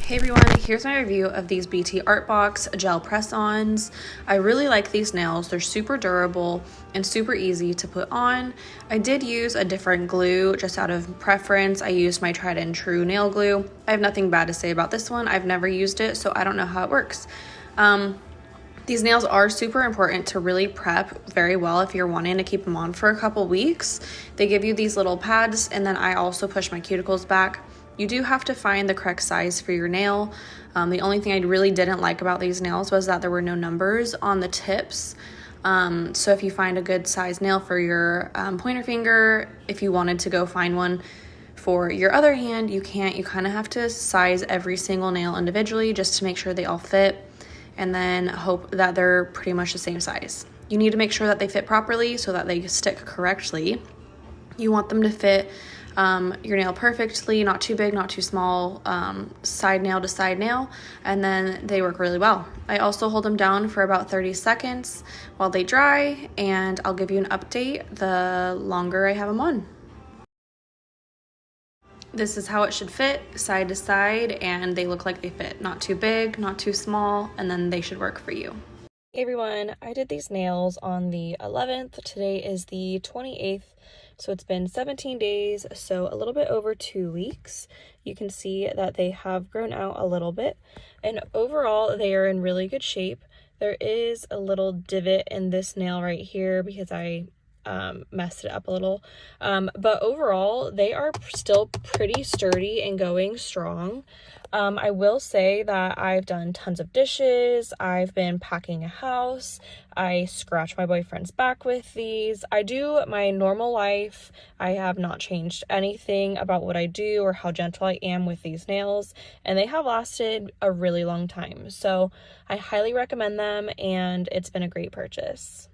Hey everyone, here's my review of these BTArtbox gel press-ons. I really like these nails. They're super durable and super easy to put on. I did use a different glue just out of preference. I used my tried and true nail glue. I have nothing bad to say about this one. I've never used it, so I don't know how it works. These nails are super important to really prep very well if you're wanting to keep them on for a couple weeks. They give you these little pads, and then I also push my cuticles back. You do have to find the correct size for your nail. The only thing I really didn't like about these nails was that there were no numbers on the tips. So if you find a good size nail for your pointer finger, if you wanted to go find one for your other hand, you can't. You kind of have to size every single nail individually just to make sure they all fit, and then hope that they're pretty much the same size. You need to make sure that they fit properly so that they stick correctly. You want them to fit your nail perfectly, not too big, not too small, side nail to side nail, and then they work really well. I also hold them down for about 30 seconds while they dry, and I'll give you an update the longer I have them on. This is how it should fit, side to side, and they look like they fit. Not too big, not too small, and then they should work for you. Hey everyone, I did these nails on the 11th. Today is the 28th. So it's been 17 days, so a little bit over 2 weeks. You can see that they have grown out a little bit, and overall they are in really good shape. There is a little divot in this nail right here because I messed it up a little, but overall they are still pretty sturdy and going strong. I will say that I've done tons of dishes, I've been packing a house, I scratch my boyfriend's back with these. I do my normal life. I have not changed anything about what I do or how gentle I am with these nails, and they have lasted a really long time. So I highly recommend them, and it's been a great purchase.